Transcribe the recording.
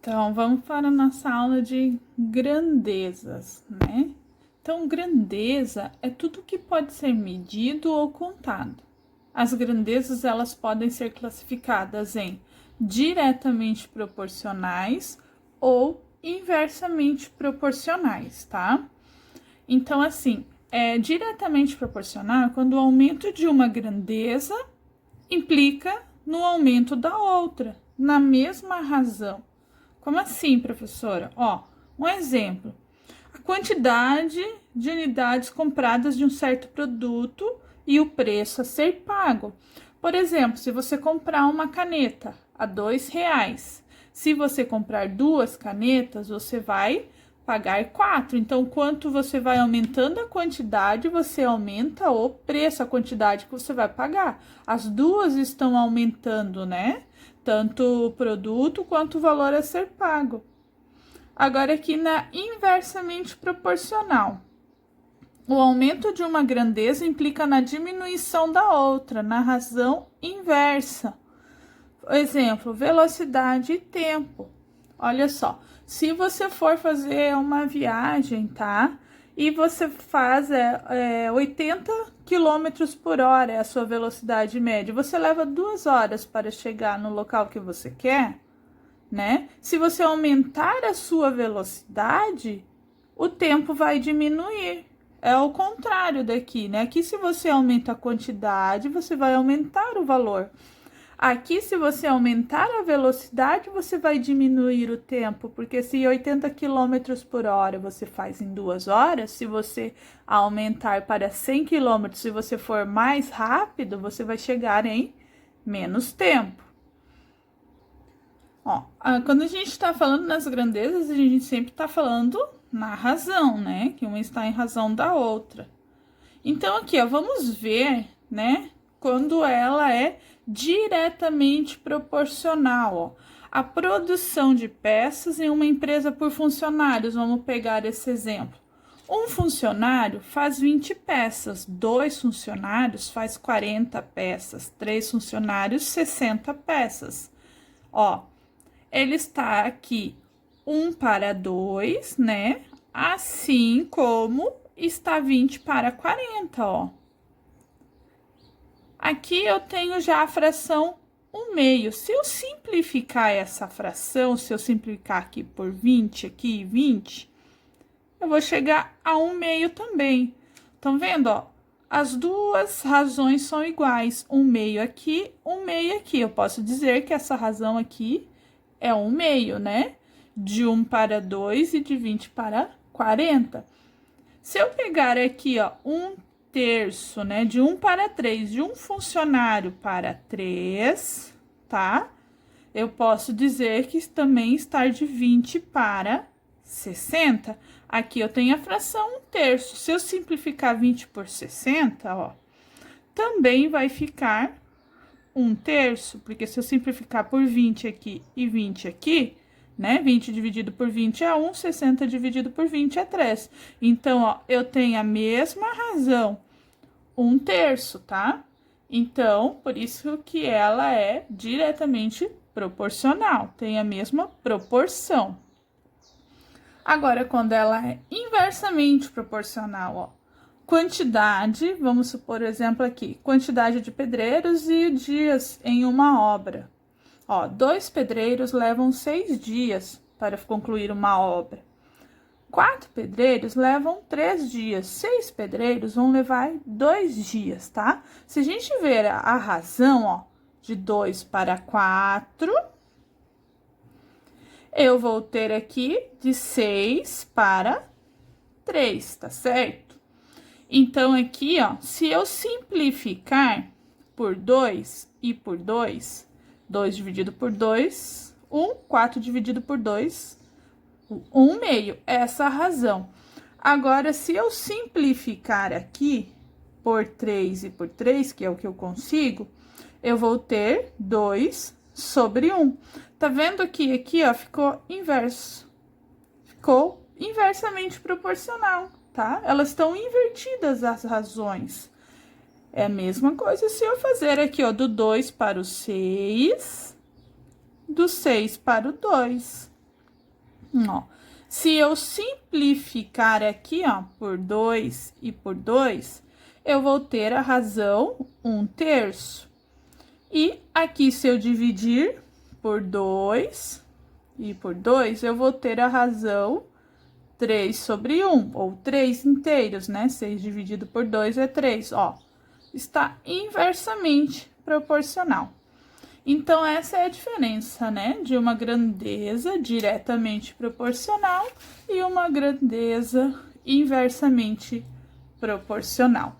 Então, vamos para a nossa aula de grandezas, né? Então, grandeza é tudo que pode ser medido ou contado. As grandezas, elas podem ser classificadas em diretamente proporcionais ou inversamente proporcionais, tá? Então, assim, diretamente proporcional quando o aumento de uma grandeza implica no aumento da outra, na mesma razão. Como assim, professora? Ó, um exemplo. A quantidade de unidades compradas de um certo produto e o preço a ser pago. Por exemplo, se você comprar uma caneta a R$ 2, se você comprar 2 canetas, você vai pagar 4. Então, quanto você vai aumentando a quantidade, você aumenta o preço, a quantidade que você vai pagar. As duas estão aumentando, né? Tanto o produto quanto o valor a ser pago. Agora, aqui na inversamente proporcional. O aumento de uma grandeza implica na diminuição da outra, na razão inversa. Exemplo, velocidade e tempo. Olha só, se você for fazer uma viagem, tá? E você faz 80 km por hora, é a sua velocidade média. Você leva 2 horas para chegar no local que você quer, né? Se você aumentar a sua velocidade, o tempo vai diminuir. É o contrário daqui, né? Aqui, se você aumenta a quantidade, você vai aumentar o valor. Aqui, se você aumentar a velocidade, você vai diminuir o tempo, porque se 80 km por hora você faz em 2 horas, se você aumentar para 100 km, se você for mais rápido, você vai chegar em menos tempo. Ó, quando a gente está falando nas grandezas, a gente sempre está falando na razão, né? Que uma está em razão da outra. Então, aqui, ó, vamos ver, né? Quando ela é diretamente proporcional, ó. A produção de peças em uma empresa por funcionários, vamos pegar esse exemplo. Um funcionário faz 20 peças, 2 funcionários faz 40 peças, 3 funcionários 60 peças. Ó, ele está aqui 1 para 2, né? Assim como está 20 para 40, ó. Aqui eu tenho já a fração 1/2. Se eu simplificar essa fração, se eu simplificar aqui por 20, aqui 20, eu vou chegar a 1/2 também. Estão vendo, ó? As duas razões são iguais, 1/2 aqui, 1/2 aqui. Eu posso dizer que essa razão aqui é 1/2, né? De 1 para 2 e de 20 para 40. Se eu pegar aqui, ó, 1/3, né? De 1 para 3, de um funcionário para 3, tá? Eu posso dizer que também está de 20 para 60. Aqui eu tenho a fração 1/3. Se eu simplificar 20 por 60, ó, também vai ficar 1/3, porque se eu simplificar por 20 aqui e 20 aqui, né? 20 dividido por 20 é 1, 60 dividido por 20 é 3. Então, ó, eu tenho a mesma razão, 1/3, tá? Então, por isso que ela é diretamente proporcional, tem a mesma proporção. Agora, quando ela é inversamente proporcional, ó, quantidade, vamos supor, exemplo aqui, quantidade de pedreiros e dias em uma obra. Ó, 2 pedreiros levam 6 dias para concluir uma obra. 4 pedreiros levam 3 dias. 6 pedreiros vão levar 2 dias, tá? Se a gente ver a razão, ó, de 2 para 4, eu vou ter aqui de 6 para 3, tá certo? Então, aqui, ó, se eu simplificar por 2 e por 2, 2 dividido por 2, 1, 4 dividido por 2, 1/2, essa a razão. Agora, se eu simplificar aqui por 3 e por 3, que é o que eu consigo, eu vou ter 2 sobre 1. Tá vendo que aqui, ó, ficou inverso. Ficou inversamente proporcional, tá? Elas estão invertidas as razões. É a mesma coisa se eu fazer aqui, ó, do 2 para o 6, do 6 para o 2. Ó, se eu simplificar aqui, ó, por 2 e por 2, eu vou ter a razão 1/3. E aqui, se eu dividir por 2 e por 2, eu vou ter a razão 3/1, ou 3/3, né? 6 dividido por 2 é 3, ó. Está inversamente proporcional. Então, essa é a diferença, né? De uma grandeza diretamente proporcional e uma grandeza inversamente proporcional.